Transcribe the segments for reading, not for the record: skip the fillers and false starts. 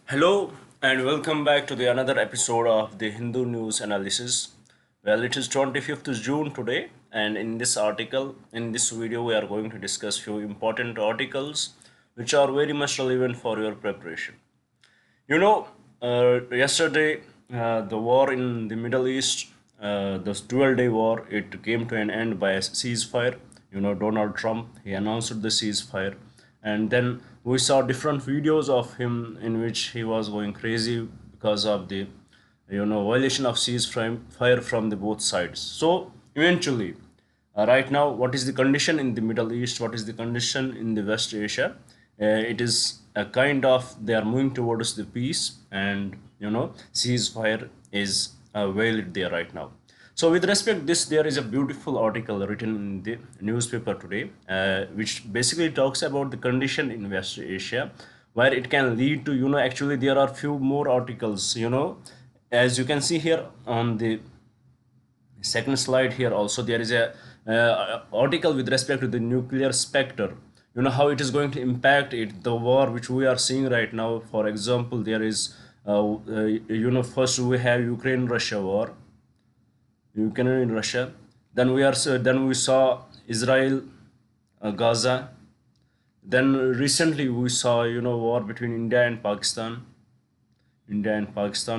Hello and welcome back to the another episode of the Hindu News Analysis. Well, it is 25th June today, and in this article, in this video, we are going to discuss few important articles which are very much relevant for your preparation. You know, yesterday the war in the Middle East, the 12-day war, it came to an end by a ceasefire. Donald Trump, he announced the ceasefire, and then we saw different videos of him in which he was going crazy because of the violation of ceasefire from the both sides. So eventually, right now, what is the condition in the Middle East? What is the condition in the West Asia? It is a kind of they are moving towards the peace, and ceasefire is valid there right now. So with respect this, there is a beautiful article written in the newspaper today, which basically talks about the condition in West Asia, where it can lead to actually there are few more articles. As you can see here on the second slide here also there is a article with respect to the nuclear specter, how it is going to impact it, the war which we are seeing right now. For example, there is first we have Ukraine Russia war, Ukraine Russia, then we saw Israel, Gaza, then recently we saw war between India and Pakistan,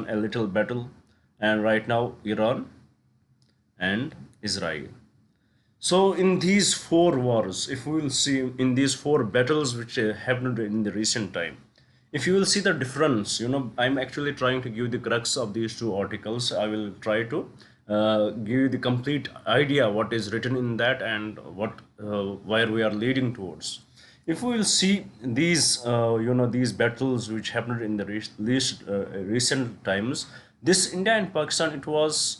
a little battle, and right now Iran and Israel. So in these four wars, if we will see in these four battles which happened in the recent time, if you will see the difference, I'm actually trying to give the crux of these two articles. I will try to give you the complete idea what is written in that and what where we are leading towards. If we will see these these battles which happened in the recent times, this India and Pakistan, it was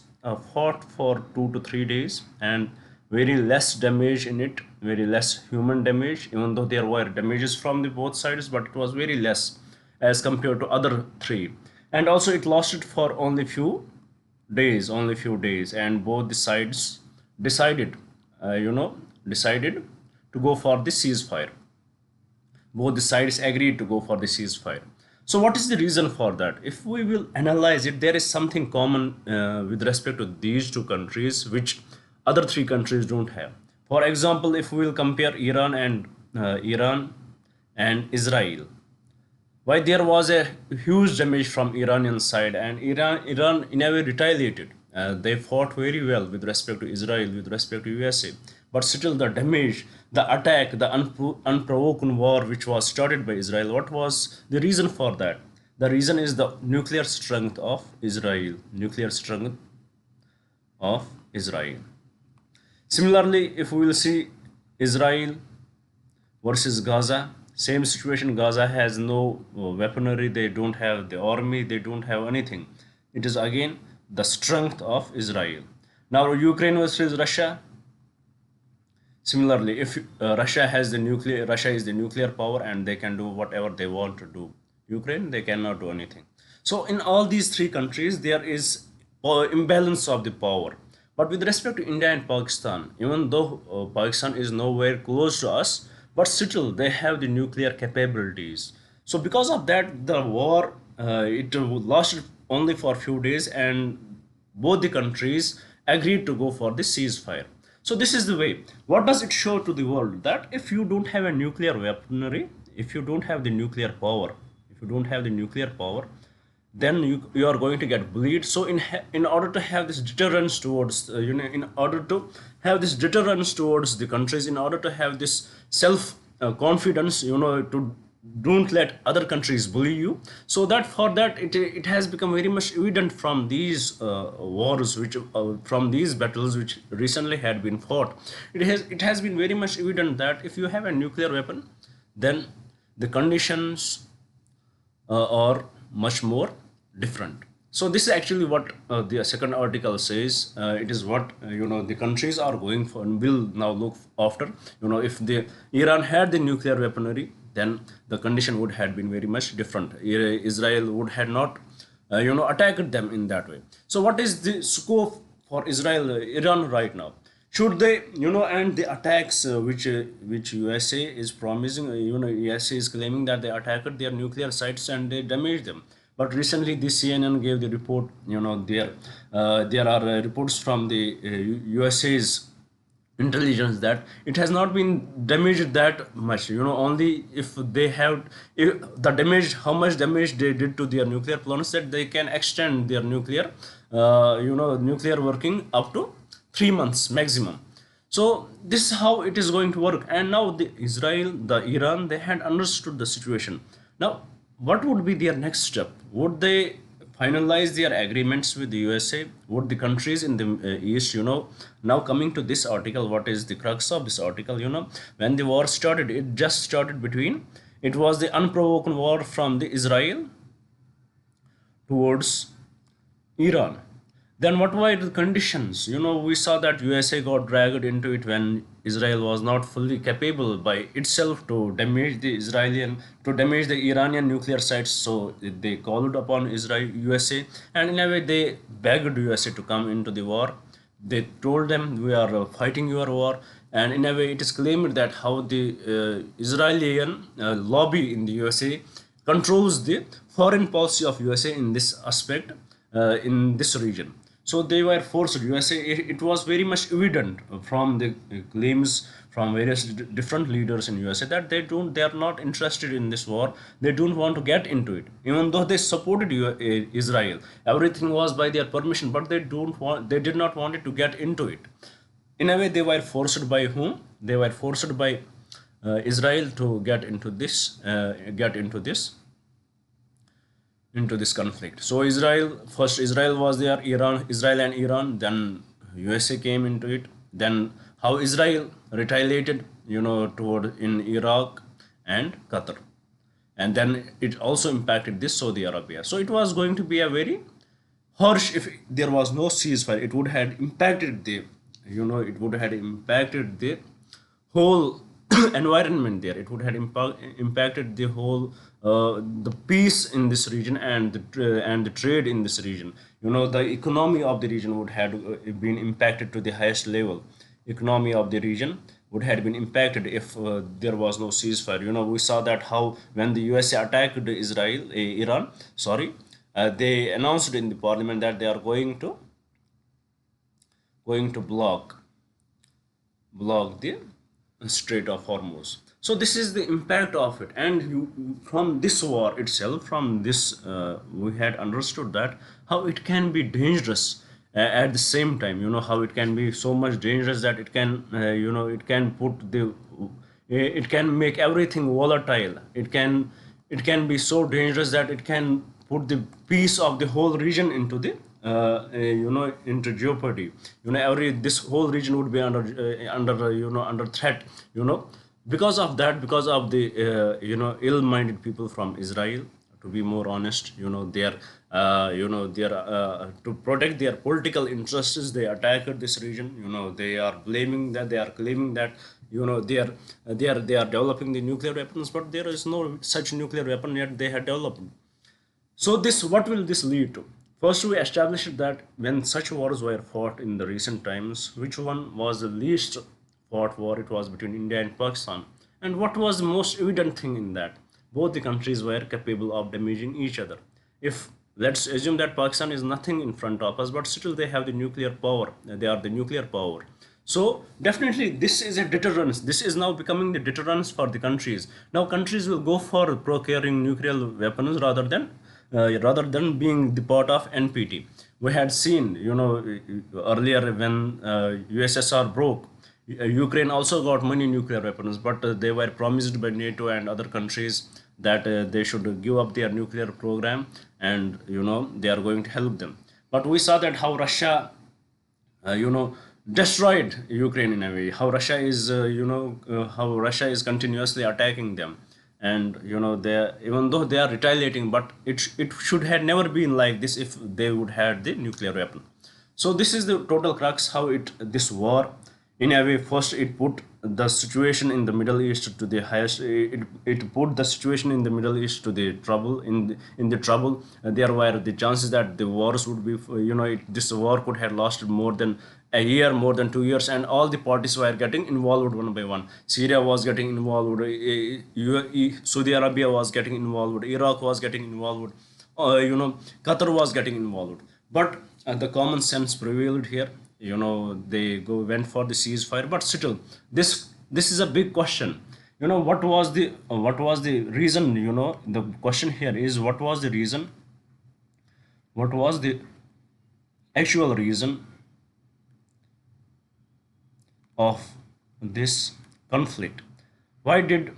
fought for 2 to 3 days, and very less damage in it, very less human damage, even though there were damages from the both sides, but it was very less as compared to other three. And also it lasted for only few days, and both the sides decided decided to go for the ceasefire. Both the sides agreed to go for the ceasefire. So what is the reason for that? If we will analyze it, there is something common with respect to these two countries which other three countries don't have. For example, if we will compare Iran and Israel, why there was a huge damage from Iranian side, and Iran in a way retaliated. They fought very well with respect to Israel, with respect to USA, but still the damage, the attack, the unprovoked war which was started by Israel. What was the reason for that? The reason is the nuclear strength of Israel. Nuclear strength of Israel. Similarly, if we will see Israel versus Gaza, same situation. Gaza has no weaponry, they don't have the army, they don't have anything. It is again the strength of Israel. Now, Ukraine versus Russia. Similarly, if Russia is the nuclear power and they can do whatever they want to do. Ukraine, they cannot do anything. So in all these three countries, there is imbalance of the power. But with respect to India and Pakistan, even though Pakistan is nowhere close to us, but still they have the nuclear capabilities. So because of that, the war it lasted only for a few days, and both the countries agreed to go for the ceasefire. So this is the way. What does it show to the world? That if you don't have a nuclear weaponry, if you don't have the nuclear power, if you don't have the nuclear power, then you are going to get bullied. So in order to have this deterrence towards in order to have this deterrence towards the countries, in order to have this self confidence, to don't let other countries bully you. So that for that it has become very much evident from these wars which from these battles which recently had been fought. It has been very much evident that if you have a nuclear weapon, then the conditions are much more different. So this is actually what the second article says. It is what the countries are going for and will now look after. If the Iran had the nuclear weaponry, then the condition would have been very much different. Israel would have not attacked them in that way. So what is the scope for Iran right now? should they, and the attacks which USA is promising, USA is claiming that they attacked their nuclear sites and they damaged them. But recently the CNN gave the report, there are reports from the USA's intelligence that it has not been damaged that much, only if they have, if the damage, how much damage they did to their nuclear plants, that they can extend their nuclear nuclear working up to 3 months maximum. So this is how it is going to work. And now the Israel, the Iran, they had understood the situation. Now what would be their next step? Would they finalize their agreements with the USA? Would the countries in the East, now coming to this article, what is the crux of this article? When the war started, it just started between, it was the unprovoked war from the Israel towards Iran. Then what were the conditions? We saw that USA got dragged into it when Israel was not fully capable by itself to damage the Iranian nuclear sites. So they called upon USA, and in a way they begged USA to come into the war. They told them, we are fighting your war. And in a way it is claimed that how the Israeli lobby in the USA controls the foreign policy of USA in this aspect, in this region. So they were forced. USA, it was very much evident from the claims from various different leaders in USA that they are not interested in this war. They don't want to get into it, even though they supported Israel. Everything was by their permission, but they did not want it to get into it. In a way, they were forced by whom? They were forced by Israel to get into this. Into this conflict. So Israel was there, Israel and Iran, then USA came into it. Then how Israel retaliated, toward in Iraq and Qatar. And then it also impacted this Saudi Arabia. So it was going to be a very harsh, if there was no ceasefire, it would have impacted the whole environment there. It would have impacted the whole the peace in this region and the trade in this region. The economy of the region would have been impacted to the highest level. Economy of the region would have been impacted if there was no ceasefire. We saw that how when the USA attacked Iran, they announced in the parliament that they are going to block the Strait of Hormuz. So this is the impact of it. And from this war itself, from this we had understood that how it can be dangerous at the same time. How it can be so much dangerous that it can it can make everything volatile. It can be so dangerous that it can put the peace of the whole region into the into jeopardy. This whole region would be under threat, because of that, because of the ill-minded people from Israel. To be more honest, they are to protect their political interests, they attacked this region. They are claiming that they are developing the nuclear weapons, but there is no such nuclear weapon yet they had developed. So what will this lead to? First, we established that when such wars were fought in the recent times, which one was the least fought war? It was between India and Pakistan. And what was the most evident thing in that? Both the countries were capable of damaging each other. If let's assume that Pakistan is nothing in front of us, but still they have the nuclear power. They are the nuclear power. So definitely this is a deterrence. This is now becoming the deterrence for the countries. Now countries will go for procuring nuclear weapons rather than being the part of NPT. We had seen, earlier when USSR broke, Ukraine also got many nuclear weapons, but they were promised by NATO and other countries that they should give up their nuclear program, and they are going to help them. But we saw that how Russia, destroyed Ukraine in a way. How Russia is continuously attacking them, and they, even though they are retaliating, but it should have never been like this if they would had the nuclear weapon. So this is the total crux how this war In a way, first it put the situation in the Middle East to the highest. It put the situation in the Middle East to the trouble. In the trouble, there were the chances that the wars would be, this war could have lasted more than a year, more than 2 years, and all the parties were getting involved one by one. Syria was getting involved, Saudi Arabia was getting involved, Iraq was getting involved, Qatar was getting involved. But the common sense prevailed here. They went for the ceasefire, but still, this is a big question. What was the reason? The question here is, what was the reason? What was the actual reason of this conflict? Why did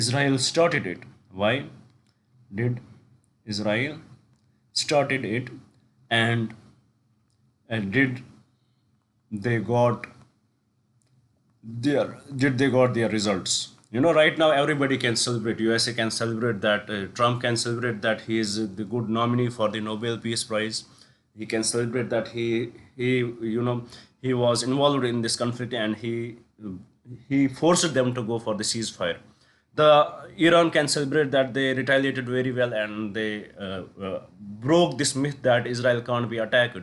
Israel started it? Why did Israel started it? And did they got their results? Right now everybody can celebrate. USA can celebrate that, Trump can celebrate that he is the good nominee for the Nobel Peace Prize. He can celebrate that he you know he was involved in this conflict, and he forced them to go for the ceasefire. The Iran can celebrate that they retaliated very well, and they broke this myth that Israel can't be attacked.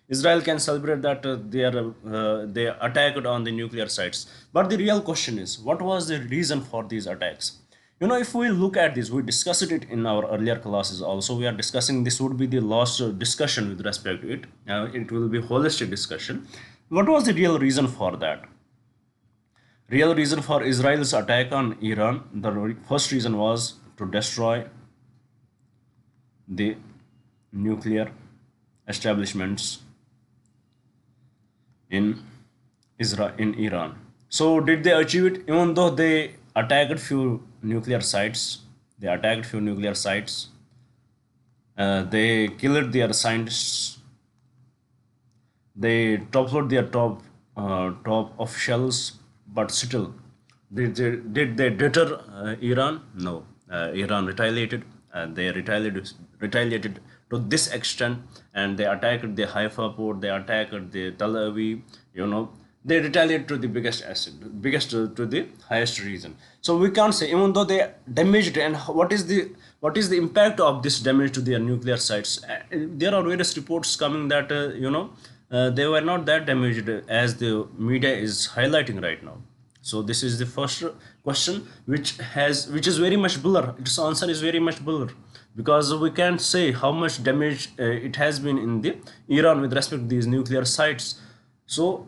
Israel can celebrate that they attacked on the nuclear sites. But the real question is, what was the reason for these attacks? If we look at this, we discussed it in our earlier classes also. We are discussing, this would be the last discussion with respect to it. It will be holistic discussion. What was the real reason for that? Real reason for Israel's attack on Iran, the first reason was to destroy the nuclear establishments in Iran. So did they achieve it? Even though they attacked few nuclear sites, they killed their scientists, they toppled their top officials, but still, did they deter Iran? No. Iran retaliated. They retaliated to this extent, and they attacked the Haifa port. They attacked the Tel Aviv. They retaliated to the biggest to the highest reason. So we can't say, even though they damaged, and what is the impact of this damage to their nuclear sites? There are various reports coming that they were not that damaged as the media is highlighting right now. So this is the first question, which is very much blur. Its answer is very much blur, because we can't say how much damage it has been in the Iran with respect to these nuclear sites. So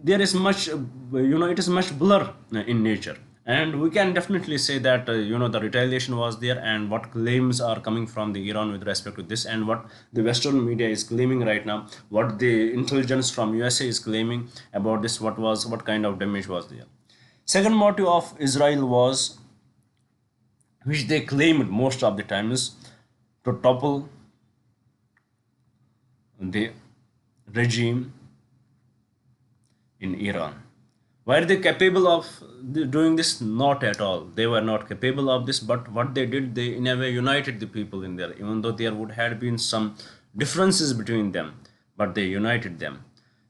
there is much, it is much blur in nature. And we can definitely say that the retaliation was there, and what claims are coming from the Iran with respect to this, and what the Western media is claiming right now, what the intelligence from USA is claiming about this, what kind of damage was there. Second motive of Israel was, which they claimed most of the time, is to topple the regime in Iran. Were they capable of doing this? Not at all. They were not capable of this, but what they did, they in a way united the people in there, even though there would have been some differences between them, but they united them.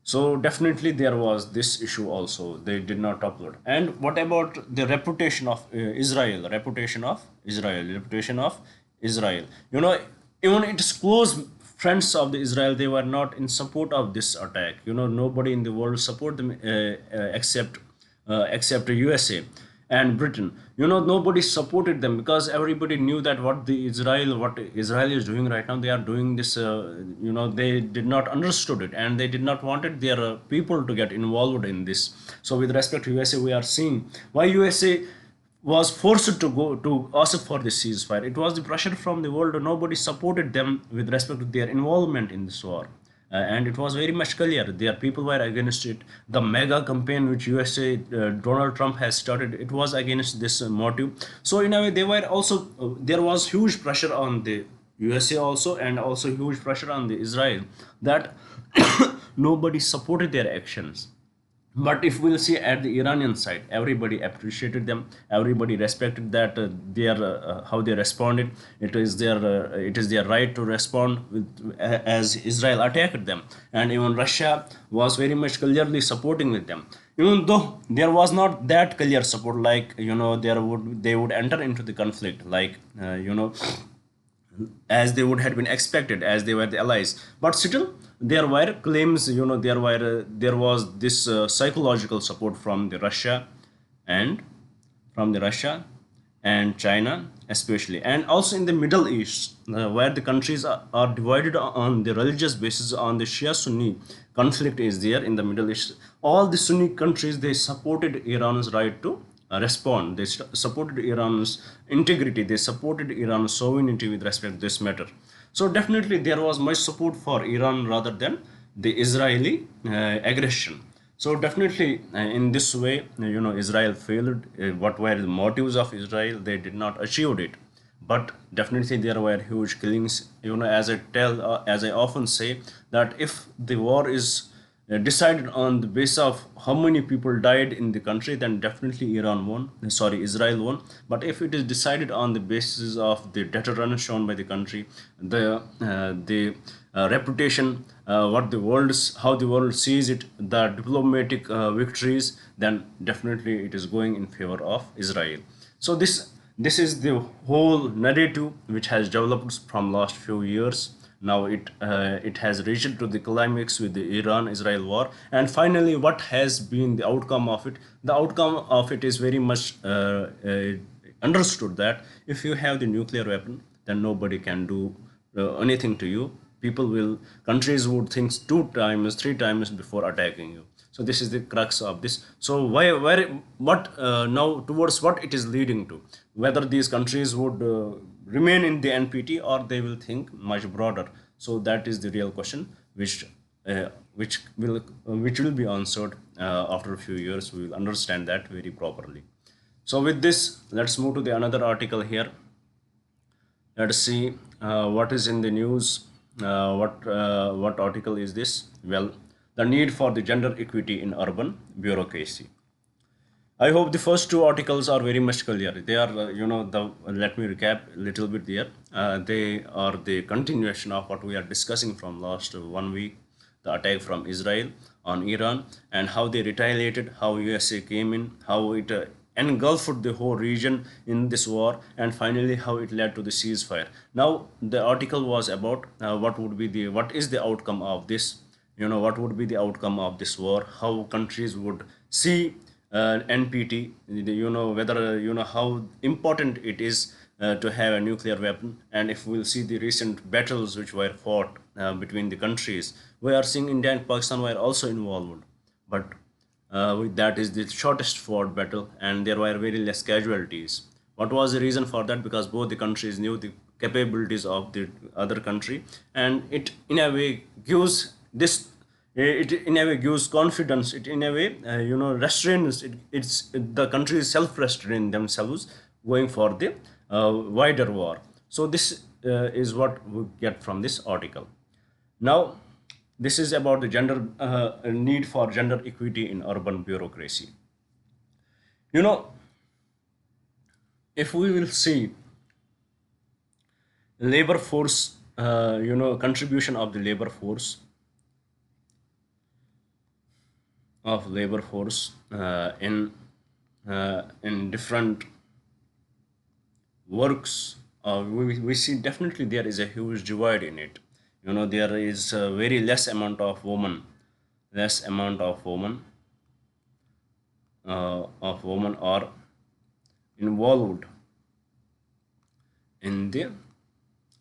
So definitely there was this issue also. They did not topple. And what about the reputation of Israel? Reputation of Israel. Even its close friends of the Israel, they were not in support of this attack. Nobody in the world support them except USA and Britain. Nobody supported them, because everybody knew that what Israel is doing right now, they are doing this. They did not understood it, and they did not wanted their people to get involved in this. So with respect to USA, we are seeing why USA was forced to go to ask for the ceasefire. It was the pressure from the world. Nobody supported them with respect to their involvement in this war. And it was very much clear. Their people were against it. The mega campaign which USA, Donald Trump has started, it was against this motive. So in a way, they were also, there was huge pressure on the USA also, and also huge pressure on the Israel, that nobody supported their actions. But if we'll see at the Iranian side, everybody appreciated them, everybody respected that their how they responded. It is their right to respond as Israel attacked them, and even Russia was very much clearly supporting with them, even though there was not that clear support, like they would enter into the conflict, like as they would have been expected, as they were the allies. But still there were claims, there was this psychological support from the Russia, and from the Russia and China especially, and also in the Middle East, where the countries are divided on the religious basis, on the Shia Sunni conflict is there in the Middle East. All the Sunni countries, they supported Iran's right to respond. They supported Iran's integrity. They supported Iran's sovereignty with respect to this matter. So definitely there was much support for Iran rather than the Israeli aggression. So definitely in this way, Israel failed. What were the motives of Israel? They did not achieve it. But definitely there were huge killings. As I often say, that if the war is decided on the basis of how many people died in the country, then definitely Israel won. But if it is decided on the basis of the deterrence shown by the country, the reputation, how the world sees it, the diplomatic victories, then definitely it is going in favor of Israel. So this is the whole narrative which has developed from last few years. Now it has reached to the climax with the Iran-Israel war, and finally, what has been the outcome of it? The outcome of it is very much understood, that if you have the nuclear weapon, then nobody can do anything to you. Countries would think two times, three times before attacking you. So this is the crux of this. So now towards what it is leading to, whether these countries would remain in the NPT, or they will think much broader. So that is the real question, which will be answered after a few years. We will understand that very properly. So with this, let's move to the another article here. Let's see what is in the news. What article is this? Well, the need for the gender equity in urban bureaucracy. I hope the first two articles are very much clear. They are, let me recap a little bit there. They are the continuation of what we are discussing from last 1 week, the attack from Israel on Iran, and how they retaliated, how USA came in, how it engulfed the whole region in this war, and finally how it led to the ceasefire. Now, the article was about what is the outcome of this, what would be the outcome of this war, how countries would see NPT, whether how important it is to have a nuclear weapon. And if we'll see the recent battles which were fought between the countries, we are seeing India and Pakistan were also involved, but that is the shortest fought battle, and there were very less casualties. What was the reason for that? Because both the countries knew the capabilities of the other country, and it in a way gives this it in a way gives confidence. It in a way restrains it's the countries self-restrain themselves going for the wider war. So this is what we get from this article. Now, this is about the gender need for gender equity in urban bureaucracy. You know, if we will see labor force, contribution of the labor force in different works, we see definitely there is a huge divide in it. There is a very less amount of women are involved in the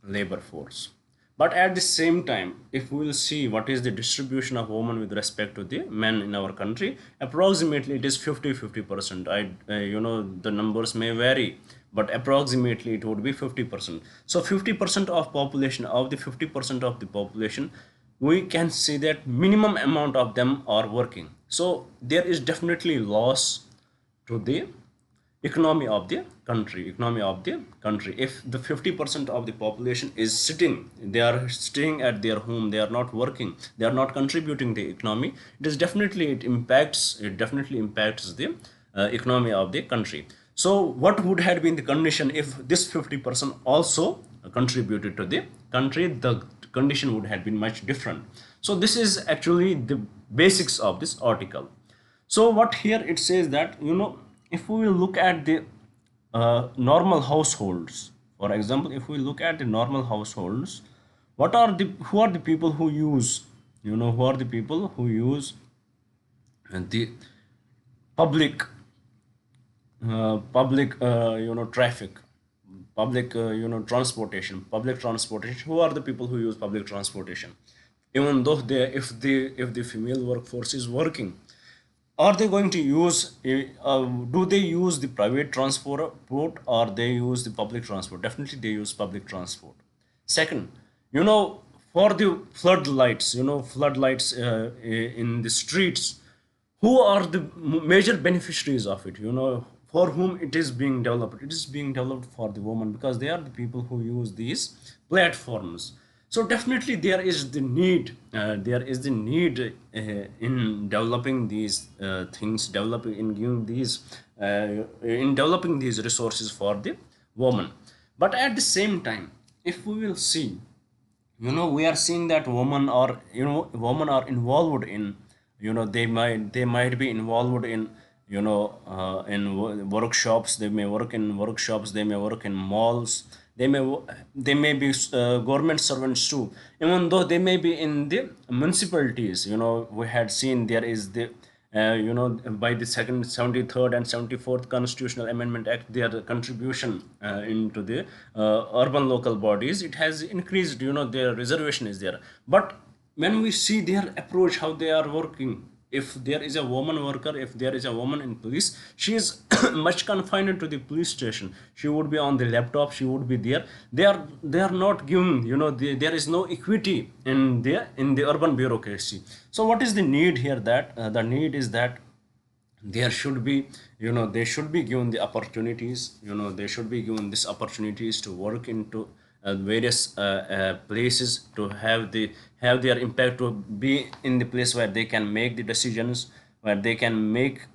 labor force. But at the same time, if we will see what is the distribution of women with respect to the men in our country, approximately it is 50-50%. The numbers may vary, but approximately it would be 50%. So 50% of population, of the 50% of the population, we can see that minimum amount of them are working. So there is definitely loss to the economy of the country. If the 50% of the population is sitting, they are staying at their home, they are not working, they are not contributing the economy, it definitely impacts the economy of the country. So what would have been the condition if this 50% also contributed to the country? The condition would have been much different. So this is actually the basics of this article. So what here it says that, if we will look at the normal households, for example, if we look at the normal households, who are the people who use, who are the people who use the public traffic, public transportation. Who are the people who use public transportation? Even though if the female workforce is working, are they going to use do they use the private transport, or they use the public transport? Definitely they use public transport. Second, for the floodlights in the streets, who are the major beneficiaries of it? For whom it is being developed? It is being developed for the women, because they are the people who use these platforms. So definitely there is the need in developing these things, in developing these resources for the woman. But at the same time, if we will see, we are seeing that women are involved in, they might be involved in, workshops. They may work in workshops, they may work in malls, they may be government servants too, even though they may be in the municipalities. We had seen there is the by the second 73rd and 74th constitutional amendment act, their contribution into the urban local bodies, it has increased. Their reservation is there. But when we see their approach, how they are working, if there is a woman worker, if there is a woman in police, she is much confined to the police station. She would be on the laptop, she would be there. They are not given, there is no equity in the urban bureaucracy. So what is the need here? That the need is that there should be, they should be given the opportunities, they should be given these opportunities to work into various places, to have their impact, to be in the place where they can make the decisions, where they can make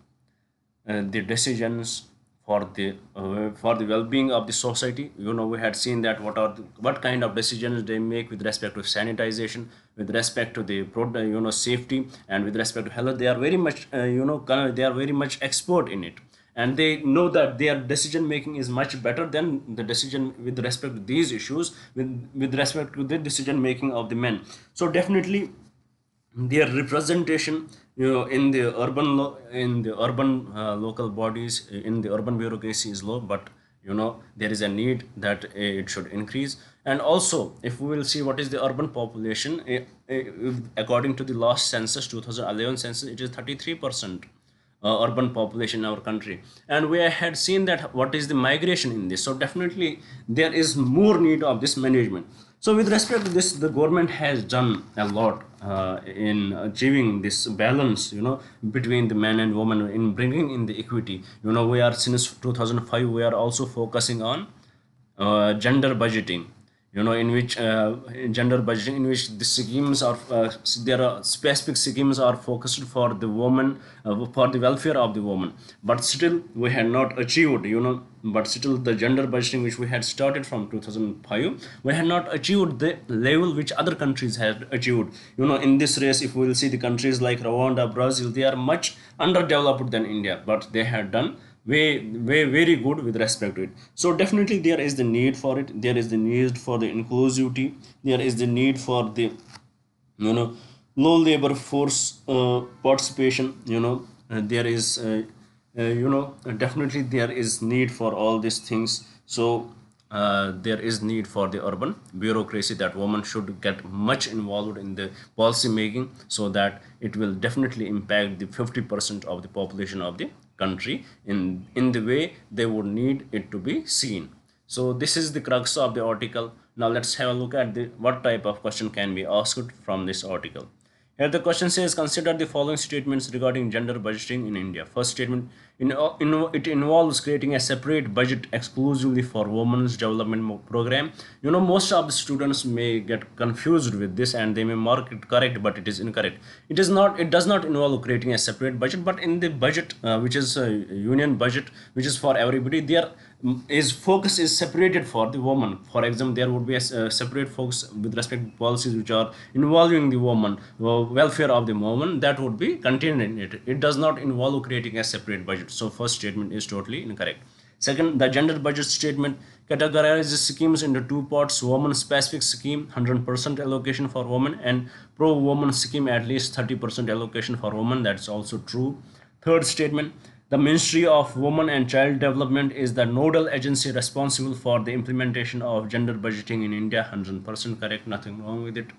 the decisions for the well-being of the society. We had seen that what kind of decisions they make with respect to sanitization, with respect to the safety, and with respect to health. They are very much they are very much expert in it, and they know that their decision making is much better than the decision with respect to these issues, with respect to the decision making of the men. So definitely their representation, in the urban local bodies, in the urban bureaucracy is low. But there is a need that it should increase. And also, if we will see what is the urban population, according to the last census, 2011 census, it is 33% urban population in our country. And we had seen that what is the migration in this. So definitely there is more need of this management. So with respect to this, the government has done a lot in achieving this balance, between the men and women, in bringing in the equity. We are, since 2005, we are also focusing on gender budgeting, in which gender budgeting, in which the schemes are there are specific schemes are focused for the woman, for the welfare of the woman. But still we had not achieved, but still the gender budgeting which we had started from 2005, we had not achieved the level which other countries had achieved. In this race, if we will see the countries like Rwanda, Brazil, they are much underdeveloped than India, but they had done way very good with respect to it. So definitely there is the need for it. There is the need for the inclusivity. There is the need for the low labor force participation. There is definitely there is need for all these things. So there is need for the urban bureaucracy, that women should get much involved in the policy making, so that it will definitely impact the 50% of the population of the country in the way they would need it to be seen. So this is the crux of the article. Now let's have a look at what type of question can be asked from this article. Here the question says, consider the following statements regarding gender budgeting in India. First statement, it involves creating a separate budget exclusively for women's development program. Most of the students may get confused with this and they may mark it correct, but it is incorrect. It does not involve creating a separate budget, but in the budget, which is a union budget, which is for everybody, there is focus is separated for the woman. For example, there would be a separate focus with respect to policies which are involving the woman, welfare of the woman, that would be contained in it. It does not involve creating a separate budget. So first statement is totally incorrect. Second, the gender budget statement categorizes schemes into two parts: woman specific scheme 100% allocation for women, and pro woman scheme at least 30% allocation for women. That's also true. Third statement, the Ministry of Women and Child Development is the nodal agency responsible for the implementation of gender budgeting in India. 100% correct, nothing wrong with it.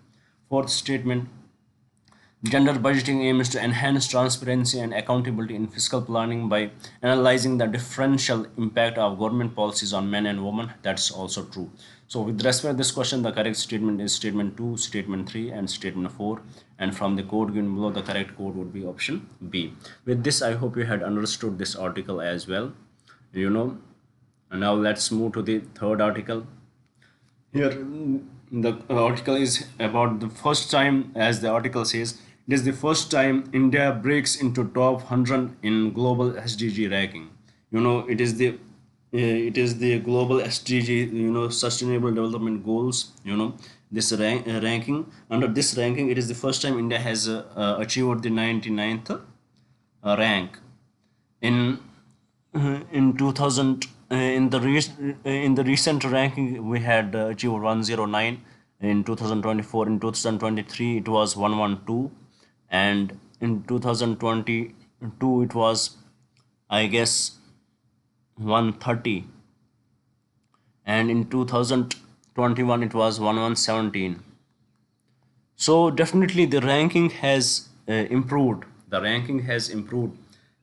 Fourth statement, gender budgeting aims to enhance transparency and accountability in fiscal planning by analyzing the differential impact of government policies on men and women. That's also true. So with respect to this question, the correct statement is statement 2, statement 3, and statement 4. And from the code given below, the correct code would be option B. With this, I hope you had understood this article as well. Now let's move to the third article. Here, the article is about the first time, as the article says, it is the first time India breaks into top 100 in global SDG ranking. It is the global SDG, Sustainable Development Goals. This ranking. Under this ranking, it is the first time India has achieved the 99th rank. In 2000, in the recent ranking, we had achieved 109 in 2024. In 2023, it was 112, and in 2022, it was, I guess, 130, and in 2021 it was 1117. So definitely the ranking has improved. The ranking has improved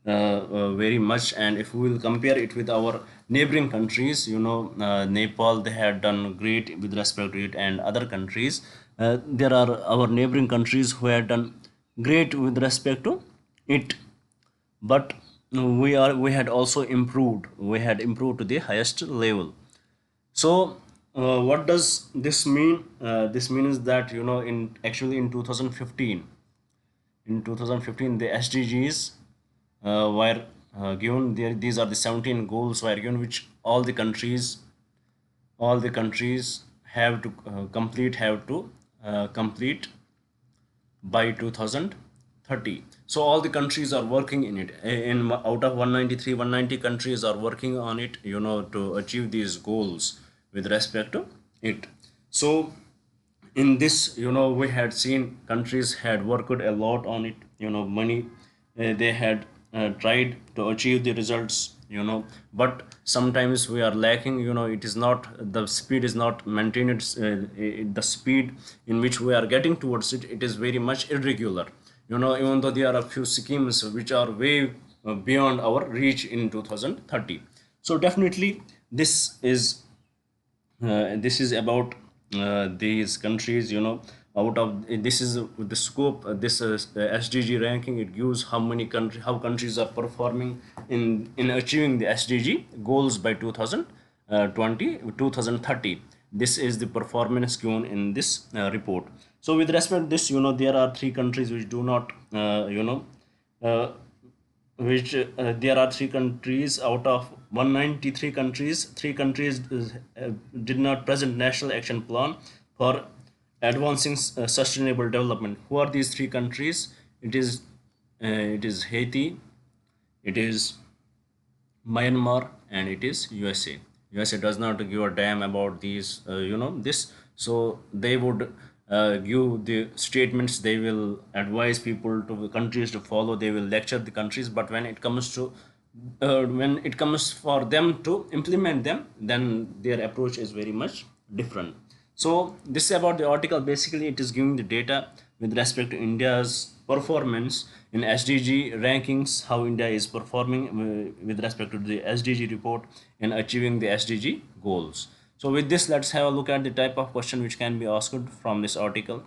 very much, and if we will compare it with our neighboring countries, Nepal, they had done great with respect to it, and other countries, there are our neighboring countries who had done great with respect to it, but we had also improved. We had improved to the highest level. So what does this mean? This means that in 2015, the SDGs were given there. These are the 17 goals were given, which all the countries have to complete by 2030. So all the countries are working in it. In out of 193, 190 countries are working on it, to achieve these goals with respect to it. So in this, we had seen countries had worked a lot on it. Money, they had tried to achieve the results, but sometimes we are lacking. It is not, the speed is not maintained. The speed in which we are getting towards it, it is very much irregular. Even though there are a few schemes which are way beyond our reach in 2030. So definitely this is about these countries. Out of this is the scope. This SDG ranking, it gives how countries are performing in achieving the SDG goals by 2030. This is the performance given in this report. So with respect to this, there are three countries which do not there are three countries out of 193 countries. Three countries did not present national action plan for advancing sustainable development. Who are these three countries? It is Haiti, it is Myanmar, and it is USA. USA does not give a damn about these, this. So they would give the statements. They will advise people to countries to follow. They will lecture the countries. But when it comes for them to implement them, then their approach is very much different. So this is about the article. Basically, it is giving the data with respect to India's performance in SDG rankings, how India is performing with respect to the SDG report in achieving the SDG goals. So with this, let's have a look at the type of question which can be asked from this article.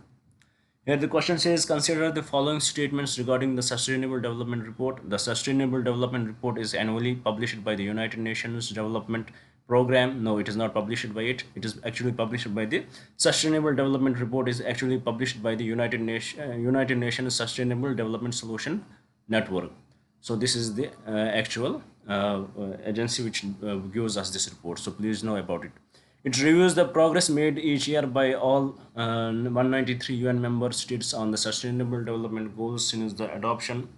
Here the question says, consider the following statements regarding the Sustainable Development Report. The Sustainable Development Report is annually published by the United Nations Development Program. No, it is not published by it. It is actually published by the Sustainable Development Report is actually published by the United Nations Sustainable Development Solution Network. So this is the actual agency which gives us this report. So please know about it. It reviews the progress made each year by all 193 UN member states on the Sustainable Development Goals since the adoption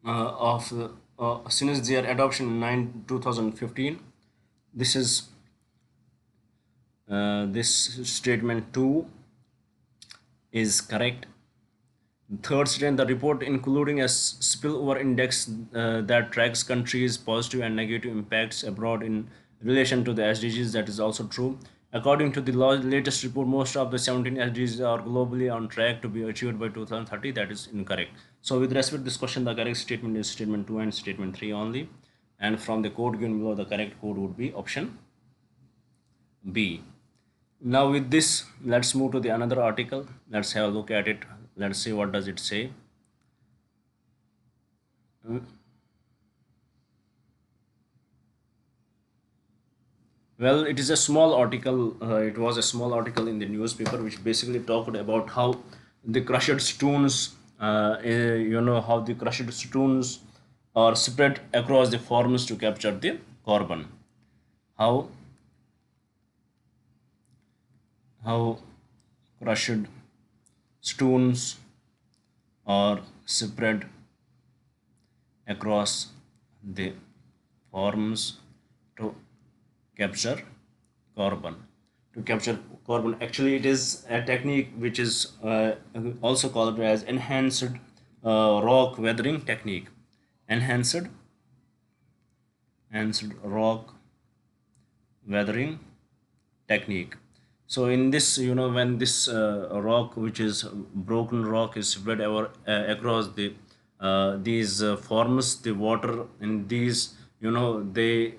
of since their adoption in 2015. This is this statement 2 is correct. Third statement, the report including a spillover index that tracks countries' positive and negative impacts abroad in relation to the SDGs. That is also true. According to the latest report, most of the 17 SDGs are globally on track to be achieved by 2030. That is incorrect. So with respect to this question, the correct statement is statement 2 and statement 3 only. And from the code given below, the correct code would be option B. Now with this, let's move to the another article. Let's have a look at it. Let's see what does it say. Well, it is a small article. It was a small article in the newspaper which basically talked about how the crushed stones, how the crushed stones are spread across the farms to capture the carbon. How how crushed stones are spread across the farms to capture carbon. To capture carbon, actually it is a technique which is also called as enhanced rock weathering technique. Enhanced rock weathering technique. So in this, when this rock, which is broken rock, is spread over across the these forms, the water in these, they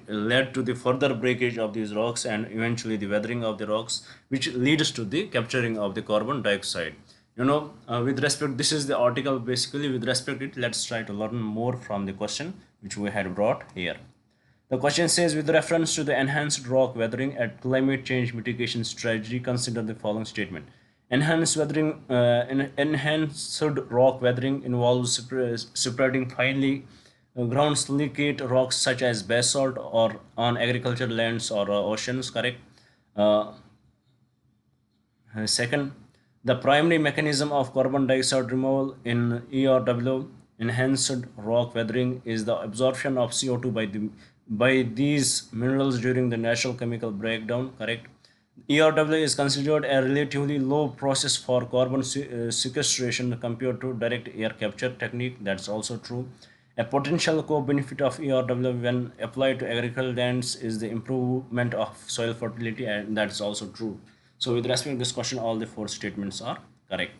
led to the further breakage of these rocks and eventually the weathering of the rocks, which leads to the capturing of the carbon dioxide. With respect, this is the article basically. With respect to it, let's try to learn more from the question which we had brought here. The question says, with reference to the enhanced rock weathering at climate change mitigation strategy, consider the following statement. Enhanced rock weathering involves spreading finely ground silicate rocks such as basalt or on agricultural lands or oceans. Correct. Uh, Second, the primary mechanism of carbon dioxide removal in ERW, enhanced rock weathering, is the absorption of CO2 by these minerals during the natural chemical breakdown. Correct. ERW is considered a relatively low process for carbon sequestration compared to direct air capture technique. That's also true. A potential co-benefit of ERW when applied to agricultural lands is the improvement of soil fertility, and that's also true. So with respect to this question, all the four statements are correct.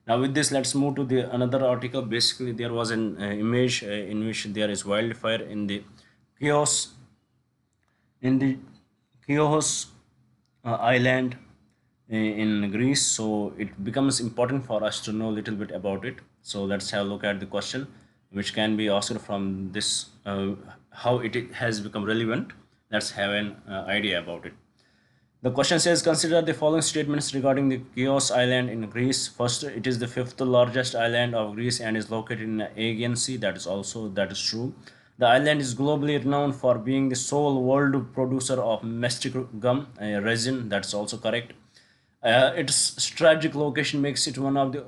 Now with this, let's move to the another article. Basically, there was an image in which there is wildfire in the chaos in the Chios island in Greece. So it becomes important for us to know a little bit about it. So let's have a look at the question, which can be asked from this, how it has become relevant. Let's have an idea about it. The question says, consider the following statements regarding the Chios Island in Greece. First, it is the fifth largest island of Greece and is located in the Aegean Sea. That is true. The island is globally renowned for being the sole world producer of mastic gum resin. That's also correct. Its strategic location makes it one of the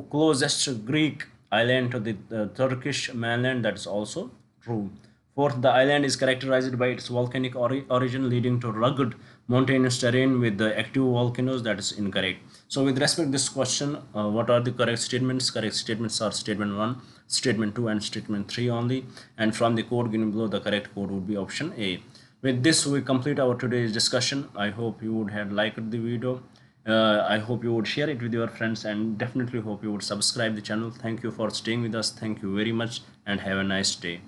closest Greek island to the Turkish mainland. That's also true. Fourth, the island is characterized by its volcanic origin, leading to rugged mountainous terrain with the active volcanoes. That is incorrect. So, with respect to this question, what are the correct statements? Correct statements are statement 1, statement 2, and statement 3 only. And from the code given below, the correct code would be option A. With this, we complete our today's discussion. I hope you would have liked the video. I hope you would share it with your friends and definitely hope you would subscribe the channel. Thank you for staying with us. Thank you very much and have a nice day.